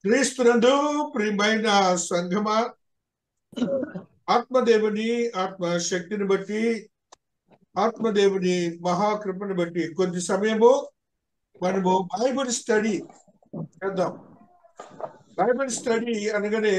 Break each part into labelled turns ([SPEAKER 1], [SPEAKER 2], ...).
[SPEAKER 1] క్రీస్తునందు ప్రియమైన సంఘమా, ఆత్మదేవుని ఆత్మశక్తిని బట్టి, ఆత్మదేవుని మహాకృపను బట్టి కొద్ది సమయము మనము బైబిల్ స్టడీ చేద్దాం. బైబిల్ స్టడీ అనగానే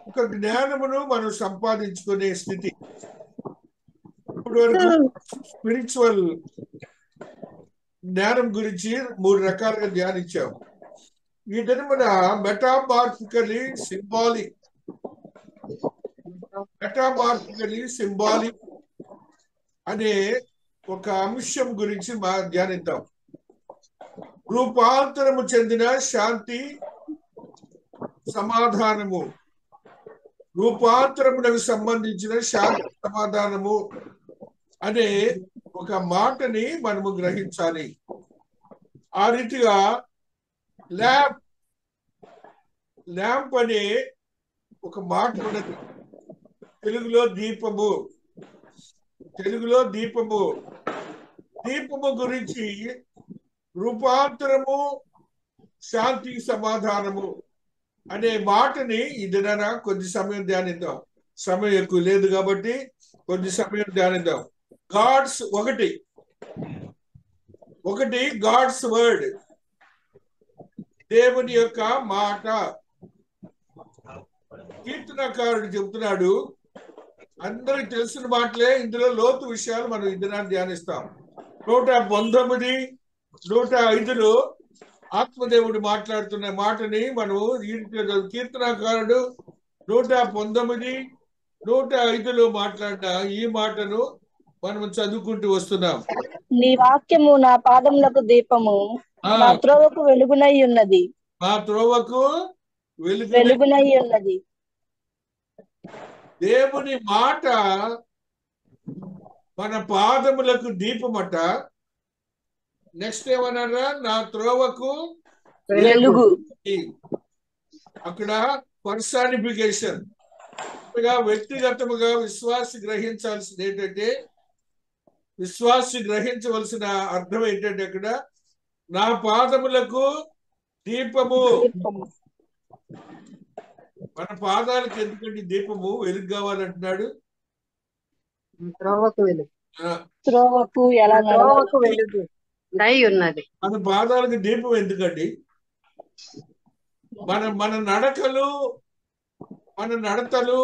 [SPEAKER 1] ఒక జ్ఞానమును మనం సంపాదించుకునే స్థితి. ఇప్పుడు వరకు స్పిరిచువల్ జ్ఞానం గురించి 3 రకాలుగా ధ్యానించాము. ఈ దినమున మెటామార్ఫికలీ సింబాలిక్ అనే ఒక అంశం గురించి ధ్యానిద్దాం. రూపాంతరము చెందిన శాంతి సమాధానము, రూపాంతరమునకు సంబంధించిన శాంతి సమాధానము అనే ఒక మాటని మనము గ్రహించాలి. ఆ రీతిగా ల్యాంప్ అనే ఒక మాట ఉన్నది. తెలుగులో దీపము గురించి రూపాంతరము శాంతి సమాధానము అనే మాటని ఈ దినాన కొద్ది సమయం ధ్యానిద్దాం. సమయం ఎక్కువ లేదు కాబట్టి కొద్ది సమయం ధ్యానిద్దాం. ఒకటి గాడ్స్ వర్డ్, దేవుని యొక్క మాట. కీర్తనకారుడు చెబుతున్నాడు, అందరికి తెలిసిన మాటలే, ఇందులో లోతు విషయాలు మనం ఈ దినాన్ని ధ్యానిస్తాం. 119, 105లో ఆత్మదేవుడు మాట్లాడుతున్న మాటని మనం కీర్తనకారుడు 119, 105లో మాట్లాడిన ఈ మాటను మనం చదువుకుంటూ వస్తున్నాం.
[SPEAKER 2] నీ వాక్యము నా పాదములకు దీపము, నా త్రోవకు వెలుగునై ఉన్నది.
[SPEAKER 1] దేవుని మాట మన పాదములకు దీపమట. నెక్స్ట్ ఏమన్నారా? నా త్రోవకు
[SPEAKER 2] వెలుగు.
[SPEAKER 1] అక్కడ పర్సానిఫికేషన్. వ్యక్తిగతముగా విశ్వాసి గ్రహించాల్సింది ఏంటంటే, విశ్వాసి గ్రహించవలసిన అర్థం ఏంటంటే, అక్కడ నా పాదములకు దీపము. మన పాదాలకు ఎందుకంటే దీపము వెలుగు కావాలంటున్నాడు. మన పాదాలకు దీపం ఎందుకండి? మన నడకలు, మన నడతలు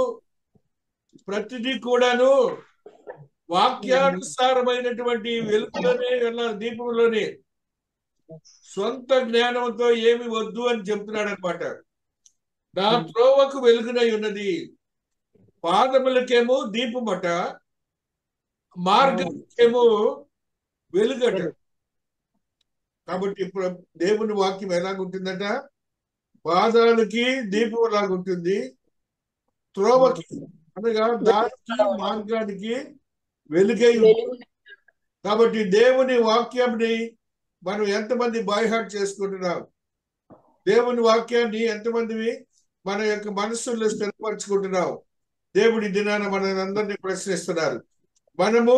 [SPEAKER 1] ప్రతిదీ కూడాను వాక్యానుసారమైనటువంటి వెలుగులోనే వెళ్ళాలి. దీపంలోనే సొంత జ్ఞానంతో ఏమి వద్దు అని చెప్తున్నాడు అనమాట. నా త్రోవకు వెలుగునై ఉన్నది. పాదములకేమో దీపమట, మార్గముకేమో వెలుగట. కాబట్టి ఇప్పుడు దేవుని వాక్యం ఎలాగుంటుందట? పాదాలకి దీపం లాగుంటుంది, త్రోవకి అనగా దానికి మార్గానికి వెలుగై ఉంటుంది. కాబట్టి దేవుని వాక్యాన్ని మనం ఎంతమంది బైహార్ట్ చేసుకుంటున్నాం? దేవుని వాక్యాన్ని ఎంతమంది మన యొక్క మనస్సుల్లో స్థిరపరచుకుంటున్నాం? దేవుడి దినాన మనందరినీ ప్రశ్నిస్తున్నారు. మనము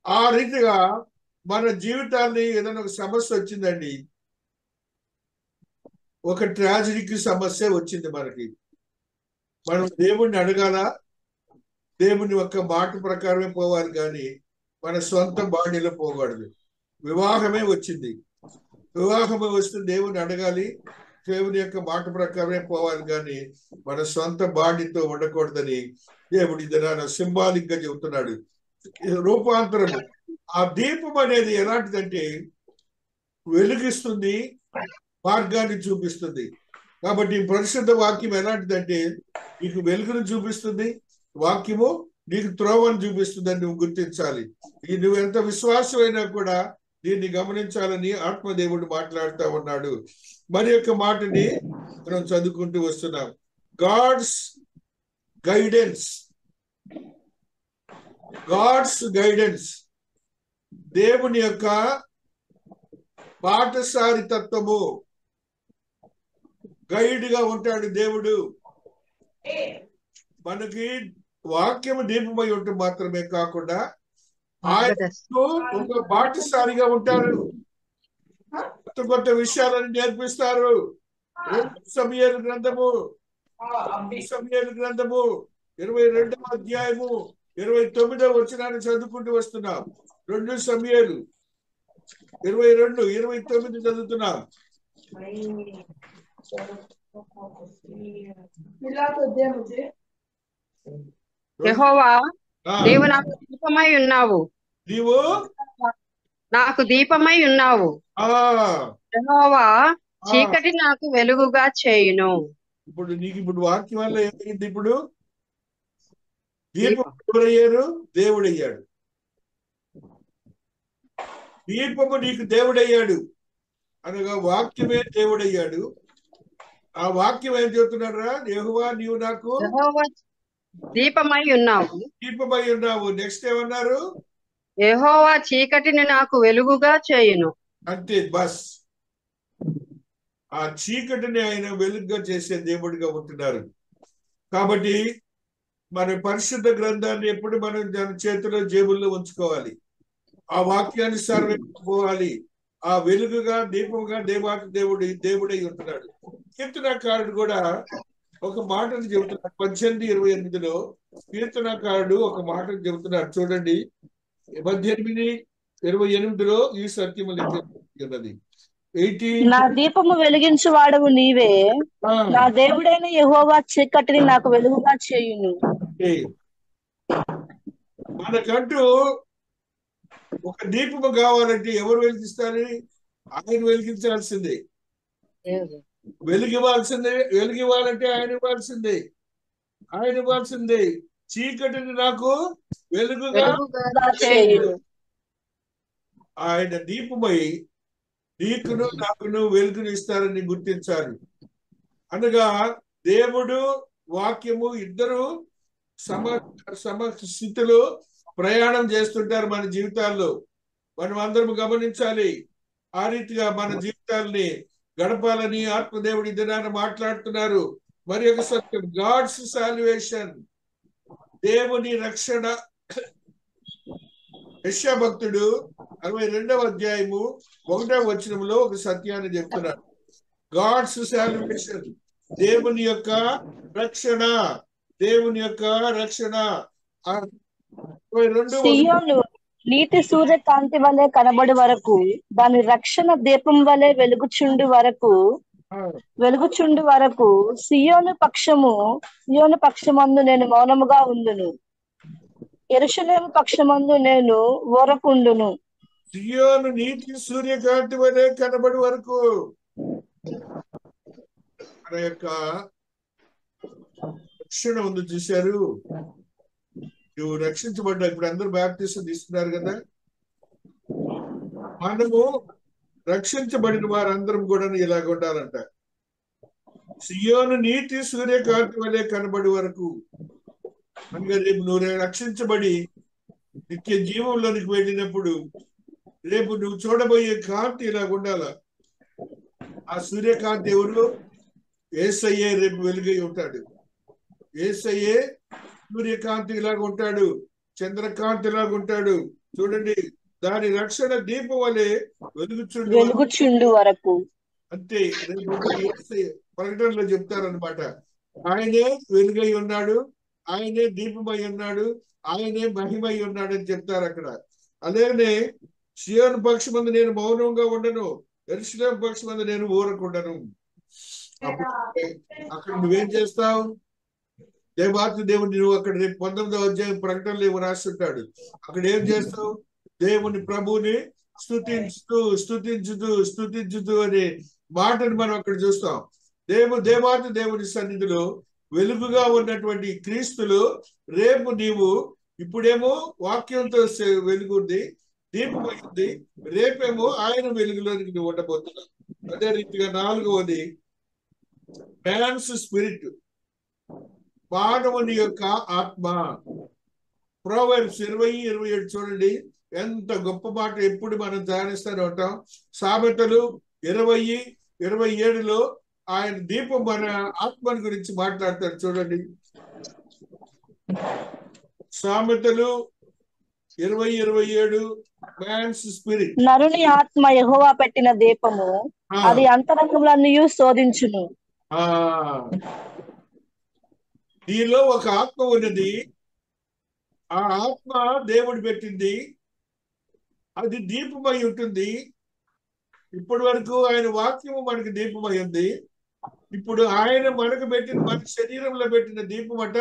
[SPEAKER 1] ఆ రీతిగా మన జీవితాన్ని, ఏదైనా ఒక సమస్య వచ్చిందండి, ఒక ట్రాజడీకి సమస్య వచ్చింది మనకి, మనం దేవుణ్ణి అడగాల? దేవుని యొక్క మాట ప్రకారమే పోవాలి, కానీ మన సొంత బాడీలో పోకూడదు. వివాహమే వచ్చింది, వివాహమే వస్తే దేవుని అడగాలి, దేవుని యొక్క మాట ప్రకారమే పోవాలి, కానీ మన సొంత బాడీతో ఉండకూడదని దేవుడి దినాన సింబాలిక్ గా చెబుతున్నాడు. రూపాంతరము. ఆ దీపం అనేది ఎలాంటిదంటే వెలుగిస్తుంది, మార్గాన్ని చూపిస్తుంది. కాబట్టి పరిశుద్ధ వాక్యం ఎలాంటిదంటే నీకు వెలుగును చూపిస్తుంది, వాక్యము నీకు త్రోవను చూపిస్తుందని నువ్వు గుర్తించాలి. నువ్వు ఎంత విశ్వాసమైనా కూడా దీన్ని గమనించాలని ఆత్మదేవుడు మాట్లాడుతూ ఉన్నాడు. మరి యొక్క మాటని మనం చదువుకుంటూ వస్తున్నాం. గాడ్స్ గైడెన్స్, దేవుని యొక్క పాఠశారి తత్వము. గైడ్ గా ఉంటాడు దేవుడు. మనకి వాక్యము దీపమై ఉంటే మాత్రమే కాకుండా ఆయన ఒక పాఠశాలిగా ఉంటారు. కొత్త కొత్త విషయాలను నేర్పిస్తారు. సమూయేలు గ్రంథము 22వ అధ్యాయము 29వ వచనాన్ని చదువుకుంటూ వస్తున్నాం. 2 సమూయేలు 22:29 చదువుతున్నాం.
[SPEAKER 3] యెహోవా, నీవు నాకు దీపమై ఉన్నావు.
[SPEAKER 1] నీవు
[SPEAKER 3] నాకు దీపమై ఉన్నావు. యెహోవా, చీకటి నాకు వెలుగుగా చేయును.
[SPEAKER 1] ఇప్పుడు వాక్యం వల్ల ఏమైంది? ఇప్పుడు దీపం ఎవరయ్యారు? దేవుడయ్యాడు. దీపము నీకు దేవుడయ్యాడు అనగా వాక్యమే దేవుడయ్యాడు. ఆ వాక్యం ఏం చెబుతున్నారా? యెహోవా, నీవు నాకు
[SPEAKER 3] దీపమై ఉన్నావు.
[SPEAKER 1] దీపమై ఉన్నావు. నెక్స్ట్ ఏమన్నారు?
[SPEAKER 3] యెహోవా, చీకటిని నాకు వెలుగుగా చేయును.
[SPEAKER 1] అంతే, బస్. ఆ చీకటిని ఆయన వెలుగుగా చేసే దేవుడిగా ఉంటున్నారు. కాబట్టి మన పరిశుద్ధ గ్రంథాన్ని ఎప్పుడు మనం దాని చేతిలో జేబుల్లో ఉంచుకోవాలి. ఆ వాక్యానుసారం పోవాలి. ఆ వెలుగుగా దీపంగా దేవుడై ఉంటున్నాడు. కీర్తనకారుడు కూడా ఒక మాటను చెబుతున్నాడు. 18:28 కీర్తనకారుడు ఒక మాటను చెబుతున్నాడు. చూడండి, 18:28 ఈ సత్యము ఉన్నది.
[SPEAKER 2] నా దీపము వెలిగించు వాడవు నీవే, నా దేవుడైన యెహోవా చీకటిని నాకు వెలుగుగా చేయును.
[SPEAKER 1] మనకంటూ ఒక దీపము కావాలంటే ఎవరు వెలిగిస్తారు? ఆయన వెలిగించాల్సిందే. వెలిగివ్వాలంటే ఆయన ఇవ్వాల్సిందే. చీకటిని నాకు వెలుగుగా
[SPEAKER 2] చేయును.
[SPEAKER 1] ఆయన దీపమై నీకును నాకును వెలుగును ఇస్తారని గుర్తించాలి. అనగా దేవుడు వాక్యము ఇద్దరు సమస్థితిలో ప్రయాణం చేస్తుంటారు మన జీవితాల్లో. మనం అందరం గమనించాలి. ఆ రీతిగా మన జీవితాల్ని గడపాలని ఆత్మదేవుడి దినాన్ని మాట్లాడుతున్నారు. మరి ఒక సత్యం, గాడ్స్ సాల్వేషన్, దేవుని రక్షణ. యెషయా భక్తుడు 62వ అధ్యాయము 1వ వచనంలో ఒక సత్యాన్ని చెప్తున్నాడు. గాడ్స్ సాల్వేషన్, దేవుని యొక్క రక్షణ.
[SPEAKER 2] సియోను నీతి సూర్యకాంతి వలె కనబడు వరకు, దాని రక్షణ దీపం వలె వెలుగుచుండు వరకు సియోను పక్షమందు నేను మౌనముగా ఉండును, యెరూషలేము పక్షమందు నేను ఊరకుండును.
[SPEAKER 1] సియోను నీతి సూర్యకాంతి వలె కనబడి వరకు మన యొక్క రక్షణ ఉంది. చూశారు, నువ్వు రక్షించబడ్డా. ఇప్పుడు అందరూ బాప్టిజం తీసుకున్నారు కదా. మనము రక్షించబడిన వారందరం కూడా ఇలాగ ఉండాలంట. సియోను నీతి సూర్యకాంతి వలె కనబడి వరకు అనగా రేపు నువ్వు రక్షించబడి నిత్య జీవంలోనికి వెళ్ళినప్పుడు రేపు నువ్వు చూడబోయే కాంతి ఇలాగ ఉండాల. ఆ సూర్యకాంతి ఎవరు? యేసయ్యే రేపు వెలుగై ఉంటాడు. యేసయ్యే సూర్యకాంతి ఇలాగ ఉంటాడు, చంద్రకాంతి లాగా ఉంటాడు. చూడండి, దాని రక్షణ దీపం వలె
[SPEAKER 2] వెలుగుచుండు వరకు.
[SPEAKER 1] అంతే. రేపు ప్రకటనలో చెప్తారనమాట. ఆయనే వెలుగై ఉన్నాడు, ఆయనే దీపమై ఉన్నాడు, ఆయనే మహిమై ఉన్నాడు అని చెప్తారు అక్కడ. అలాగనే సియోను పక్షమందు నేను మౌనంగా ఉండను, యెరూషలేము పక్షమందు నేను ఊరకుండను. అప్పుడు అక్కడ నువ్వేం చేస్తావు? దేవాతి దేవుని నువ్వు అక్కడ రేపు 19వ అధ్యాయం ప్రకటనలో ఏమో రాస్తుంటాడు. అక్కడ ఏం చేస్తావు? దేవుని ప్రభువుని స్తుతించుతూ అనే మాటను మనం అక్కడ చూస్తాం. దేవాతి దేవుని సన్నిధిలో వెలుగుగా ఉన్నటువంటి క్రీస్తులు రేపు నీవు, ఇప్పుడేమో వాక్యంతో వెలుగుంది, దీపమైంది, రేపేమో ఆయన వెలుగులోనికి నువ్వు ఉండబోతున్నావు. అదే రీతిగా 4వది మ్యాన్స్ స్పిరిట్, మానవుని యొక్క ఆత్మ. ప్రొవెర్బ్స్ 20:27 చూడండి, ఎంత గొప్ప మాట. ఎప్పుడు మనం ధ్యానిస్తూనే ఉంటాం. సామెతలు 20:27 ఆయన దీపం మన ఆత్మని గురించి మాట్లాడతారు. చూడండి, సామెతలు 20:27 మ్యాన్స్ స్పిరిట్.
[SPEAKER 2] నరుని ఆత్మ యెహోవా పెట్టిన దీపము, అది అంతరంగములన్నీ శోధించును.
[SPEAKER 1] నీలో ఒక ఆత్మ ఉన్నది, ఆ ఆత్మ దేవుడు పెట్టింది, అది దీపమై ఉంటుంది. ఇప్పటి వరకు ఆయన వాక్యము మనకి దీపమై ఉంది. ఇప్పుడు ఆయన మనకు పెట్టిన, మన శరీరంలో పెట్టిన దీపమట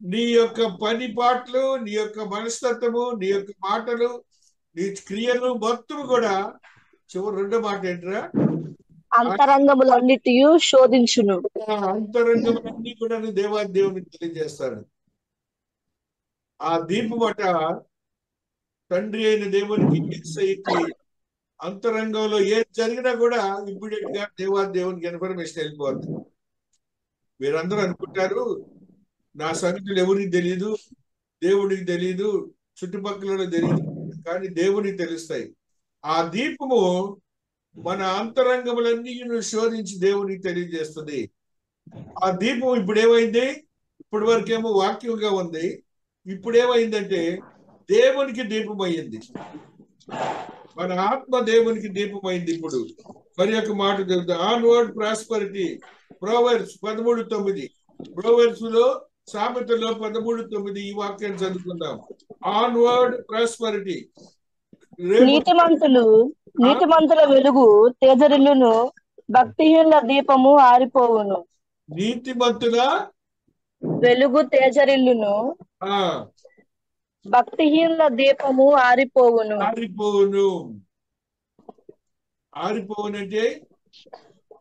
[SPEAKER 1] నీ యొక్క పని పాటలు, నీ యొక్క మనస్తత్వము, నీ యొక్క మాటలు, నీ క్రియలు మొత్తం కూడా చివరి రెండో మాట ఏంట్రా,
[SPEAKER 2] అంతరంగములన్నిటి శోధించును.
[SPEAKER 1] అంతరంగములన్నీ కూడా దేవునికి తెలియజేస్తాడు. ఆ దీపమట తండ్రి అయిన దేవునికి, యేసయ్యకి అంతరంగంలో ఏది జరిగినా కూడా ఇమ్మీడియట్ గా దేవునికి ఇన్ఫర్మేషన్ వెళ్ళిపోతుంది. మీరందరూ అనుకుంటారు నా సంగతులు ఎవరికి తెలియదు, దేవుడికి తెలియదు, చుట్టుపక్కల తెలియదు, కానీ దేవునికి తెలుస్తాయి. ఆ దీపము మన అంతరంగములన్నీ శోధించి దేవునికి తెలియజేస్తుంది. ఆ దీపం ఇప్పుడు ఏమైంది? ఇప్పటి వరకేమో వాక్యంగా ఉంది, ఇప్పుడు ఏమైందంటే దేవునికి దీపం అయ్యింది. మన ఆత్మ దేవునికి దీపమైంది. ఇప్పుడు మరి ఒక మాట చెబుతా, ఆన్వర్డ్ ప్రాస్పరిటీ, ప్రోవర్బ్స్ 13:9. ప్రోవర్బ్స్ లో, సామెతలో 13:9 ఈ వాక్యాన్ని చదువుకుందాం. Onward prosperity.
[SPEAKER 2] నీతిమంతుల వెలుగు తేజరిల్లును, భక్తిహీనుల దీపము ఆరిపోవును.
[SPEAKER 1] నీతిమంతుల
[SPEAKER 2] వెలుగు తేజరిల్లును, భక్తిహీనుల దీపము ఆరిపోవును.
[SPEAKER 1] ఆరిపోవునంటే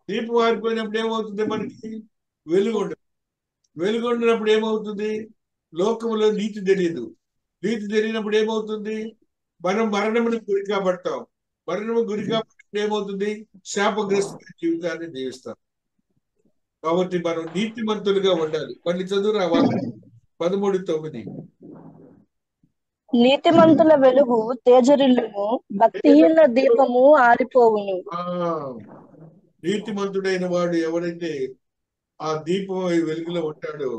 [SPEAKER 1] దీపం ఆరిపోయినప్పుడు ఏమవుతుంది? మనకి వెలుగు ఉండదు. వెలుగు ఉండినప్పుడు ఏమవుతుంది? లోకంలో నీతి తెలియదు. నీతి తెలియనప్పుడు ఏమవుతుంది? మనం మరణమును గురి కాబడతాం. మరణము గురి కాబట్టి ఏమవుతుంది? శాపగ్రస్తమైన జీవితాన్ని జీవిస్తాం. కాబట్టి మనం నీతిమంతులుగా ఉండాలి. మళ్ళీ చదువు ఆ వాక్యం 13:9.
[SPEAKER 2] నీతిమంతుల వెలుగు తేజరిల్లును, భక్తిహీనుల దీపము ఆరిపోవును.
[SPEAKER 1] నీతిమంతుడైన వాడు ఎవరైతే ఆ దీపం వెలుగులో ఉంటాడో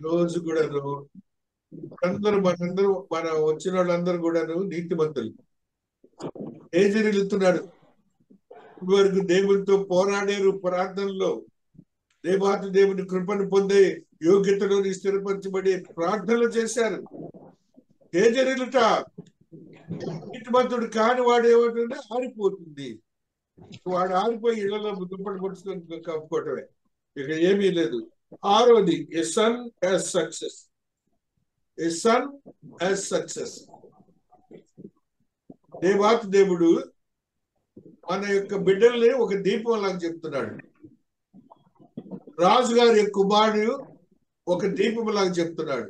[SPEAKER 1] రోజు కూడాను మన వచ్చిన వాళ్ళందరూ కూడాను నీతిమంతులు. తేజరిల్లుతున్నాడు. ఇప్పటి వరకు దేవునితో పోరాడారు, ప్రార్థనలో దేవాతి దేవుని కృపను పొందే యోగ్యతలోని స్థిరపరచబడి ప్రార్థనలు చేశారు. తేజరిల్లుట. నీతిమంతుడు కాని వాడు ఏమంటుంటే ఆరిపోతుంది. వాడు ఆరిపోయి ఇళ్లలో దుప్పటి పట్టుకొని కప్పుకోవటమే, ఇక ఏమీ లేదు. 6వది, ఏ సన్ యాజ్ సక్సెస్. ఏ సన్ యాజ్ సక్సెస్. దేవాతి దేవుడు మన యొక్క బిడ్డల్ని ఒక దీపం లాగా చెప్తున్నాడు. రాజుగారి యొక్క కుమారుడు ఒక దీపం లాగా చెప్తున్నాడు.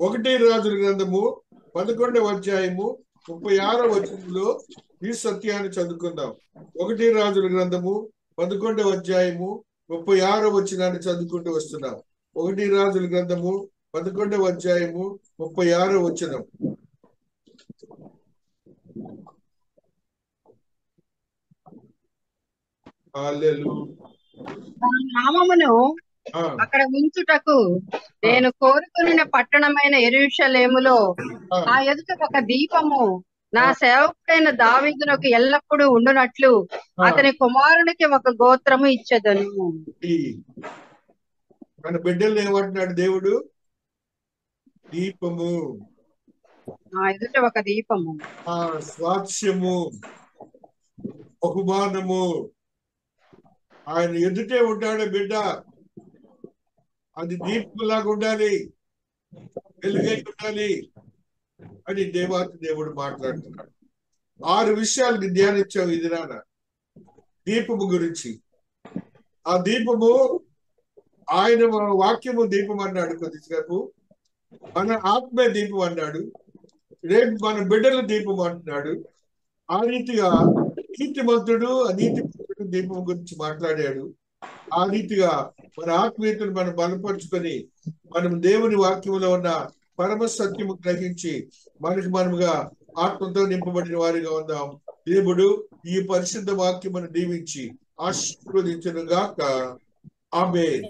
[SPEAKER 1] 1 రాజుల గ్రంథము 11వ అధ్యాయము 36వ వచనంలో ఈ సత్యాన్ని చదువుకుందాం. 1 రాజుల గ్రంథము 11వ అధ్యాయము 36వ వచనాన్ని చదువుకుంటూ వస్తున్నాం. 1 రాజుల గ్రంథము 11వ అధ్యాయము 36వ వచనం.
[SPEAKER 3] నామమును అక్కడ ఉంచుటకు నేను కోరుకున్న పట్టణమైన యెరూషలేములో ఆ ఎదుట ఒక దీపము నా సేవకుడైన దావీదునకు ఎల్లప్పుడూ ఉండునట్లు అతని కుమారునికి ఒక గోత్రము ఇచ్చెదను.
[SPEAKER 1] మన బిడ్డలు ఏమంటున్నాడు దేవుడు? దీపము.
[SPEAKER 3] నా ఎదుట ఒక దీపము,
[SPEAKER 1] స్వాస్యము, బహుమానము. ఆయన ఎదుటే ఉంటాడు బిడ్డ. అది దీపంలాగా ఉండాలి, వెలుగై ఉండాలి అని దేవాతి దేవుడు మాట్లాడుతున్నాడు. 6 విషయాలకి ధ్యానించావు ఇది నాన్న దీపము గురించి. ఆ దీపము ఆయన వాక్యము దీపం అన్నాడు కొద్దిసేపు, మన ఆత్మే దీపం అన్నాడు, రేపు మన బిడ్డల దీపం అంటున్నాడు. ఆ రీతిగా నీతిమంతుడు అనీతిమంతుడు దీపం గురించి మాట్లాడాడు. ఆ రీతిగా మన ఆత్మీయతను మనం బలపరుచుకొని మనం దేవుని వాక్యంలో ఉన్న పరమ సత్యము గ్రహించి మనముగా ఆత్మతో నింపబడిన వారిగా ఉందాం. దేవుడు ఈ పరిశుద్ధ వాక్యమును దీవించి ఆశీర్వదించును గాక. ఆమేన్.